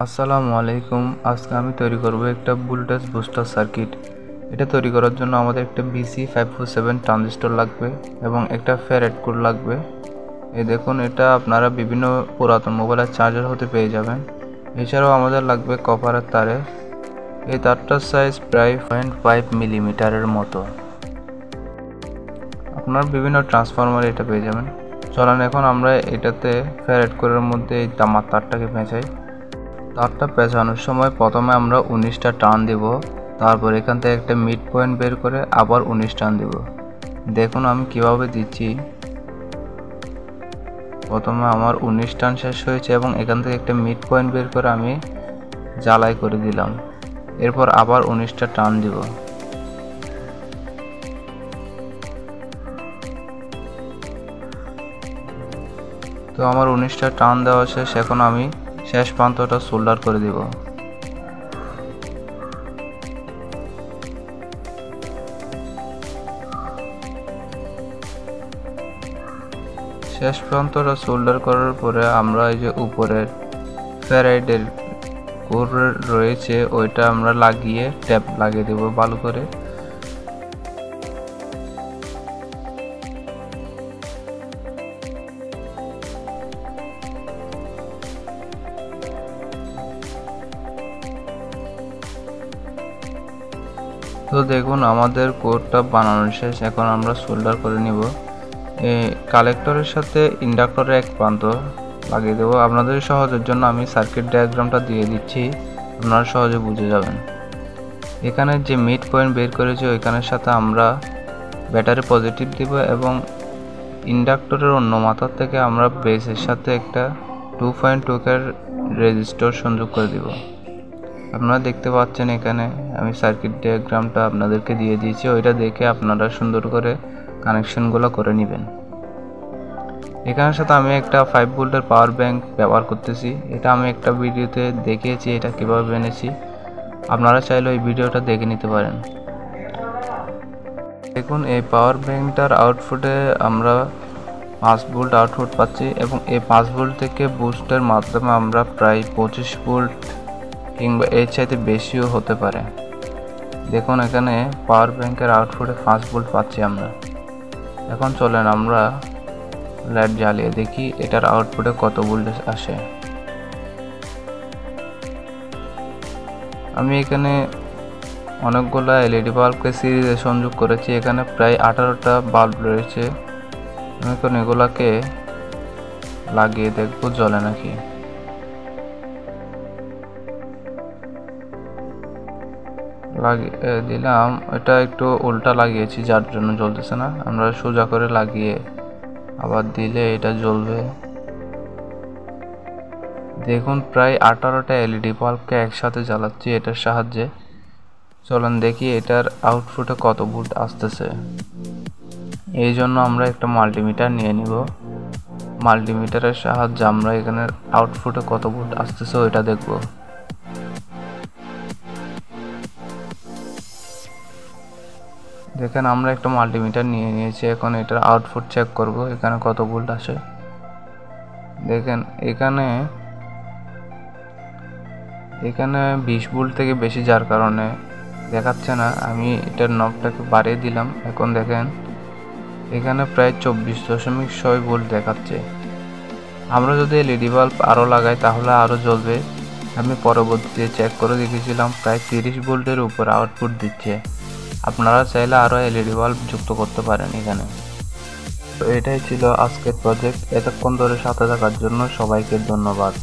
আসসালামু আলাইকুম। আজকে আমি তৈরি করব একটা ভোল্টেজ বুস্টার সার্কিট। এটা তৈরি করার জন্য আমাদের একটা BC547 ট্রানজিস্টর লাগবে এবং একটা ফ্যারাড কোড লাগবে। এই দেখুন, এটা আপনারা বিভিন্ন পুরাতন মোবাইলের চার্জার হতে পেয়ে যাবেন। এছাড়াও আমাদের লাগবে কপারের তারে। এই তারটার সাইজ প্রায় 0.5 মিলিমিটারের মতো। আপনারা বিভিন্ন ট্রান্সফরমারে এটা পেয়ে যাবেন। চলেন এখন আমরা এটাতে ফ্যারাড কোডের মধ্যে এই তামার তারটাকে পেঁচাই। তারটা পেঁচানোর সময় প্রথমে আমরা 19টা টার্ন দিব, তারপর এখান থেকে একটা মিড পয়েন্ট বের করে আবার 19 টার্ন দিব। দেখুন আমি কিভাবে দিচ্ছি। প্রথমে আমার 19 টার্ন শেষ হয়েছে এবং এখান থেকে একটা মিড পয়েন্ট বের করে আমি জ্বালাই করে দিলাম। এরপর আবার 19টা টার্ন দিব। তো আমার 19টা টার্ন দেওয়া শেষ। এখন আমি শেষ প্রান্তটা সোল্ডার করে দিব। শেষ প্রান্তটা সোল্ডার করার পরে আমরা এই যে উপরের ফ্যারাডের কোর রয়েছে ওইটা আমরা লাগিয়ে ট্যাপ লাগিয়ে দেব ভালো করে। তো দেখুন আমাদের কোডটা বানানো শেষ। এখন আমরা সোল্ডার করে নিব। এই কালেক্টরের সাথে ইন্ডাক্টরের এক প্রান্ত লাগিয়ে দেবো। আপনাদের সহজের জন্য আমি সার্কিট ডায়াগ্রামটা দিয়ে দিচ্ছি, আপনারা সহজে বুঝে যাবেন। এখানে যে মিড পয়েন্ট বের করেছি ওইখানের সাথে আমরা ব্যাটারি পজিটিভ দিব এবং ইন্ডাক্টরের অন্য মাথার থেকে আমরা বেসের সাথে একটা 2.2 রেজিস্টর সংযোগ করে দিব। আপনারা দেখতে পাচ্ছেন এখানে আমি সার্কিট ডায়াগ্রামটা আপনাদেরকে দিয়ে দিয়েছি, ওইটা দেখে আপনারা সুন্দর করে কানেকশনগুলো করে নেবেন। এখানের সাথে আমি একটা 5 ভোল্টের পাওয়ার ব্যাংক ব্যবহার করতেছি। এটা আমি একটা ভিডিওতে দেখিয়েছি এটা কিভাবে এনেছি, আপনারা চাইলে ওই ভিডিওটা দেখে নিতে পারেন। দেখুন এই পাওয়ার ব্যাংকটার আউটপুটে আমরা 5 ভোল্ট আউটপুট পাচ্ছি এবং এই 5 ভোল্ট থেকে বুস্টের মাধ্যমে আমরা প্রায় 25 ভোল্ট কিংবা এর চাইতে বেশিও হতে পারে। দেখুন এখানে পাওয়ার ব্যাংকের আউটপুটে 5 ভোল্ট পাচ্ছি আমরা। এখন চলেন আমরা লাইট জ্বালিয়ে দেখি এটার আউটপুটে কত ভোল্টেজ আসে। আমি এখানে অনেকগুলো এলইডি বাল্বকে সিরিজে সংযোগ করেছি। এখানে প্রায় 18টা বাল্ব রয়েছে। আমি এখন এগুলাকে লাগিয়ে দেখব জ্বলে নাকি। লাগিয়ে দিলাম। এটা একটু উল্টা লাগিয়েছি যার জন্য জ্বলতেছে না। আমরা সোজা করে লাগিয়ে আবার দিলে এটা জ্বলবে। দেখুন প্রায় 18টা এলইডি বাল্বকে একসাথে জ্বালাচ্ছি এটার সাহায্যে। চলেন দেখি এটার আউটপুটে কত ভোল্ট আসতেছে। এই জন্য আমরা একটা মাল্টিমিটার নিয়ে নিব। মাল্টিমিটারের সাহায্যে আমরা এখানে আউটপুটে কত ভোল্ট আসতেছে ওইটা দেখব। দেখেন আমরা একটা মাল্টিমিটার নিয়ে নিয়েছি। এখন এটার আউটপুট চেক করব এখানে কত ভোল্ট আসে। দেখেন এখানে 20 ভোল্ট থেকে বেশি, যার কারণে দেখাচ্ছে না। আমি এটার নবটাকে বাড়িয়ে দিলাম। এখন দেখেন এখানে প্রায় 24.6 ভোল্ট দেখাচ্ছে। আমরা যদি এলইডি বাল্ব আরও লাগাই তাহলে আরও জ্বলবে। আমি পরবর্তীতে চেক করে দেখেছিলাম প্রায় 30 ভোল্টের উপর আউটপুট দিচ্ছে। আপনারা চাইলে আরও এলইডি বাল্ব যুক্ত করতে পারেন এখানে। তো এটাই ছিল আজকের প্রজেক্ট। এতক্ষণ ধরে সাথে থাকার জন্য সবাইকে ধন্যবাদ।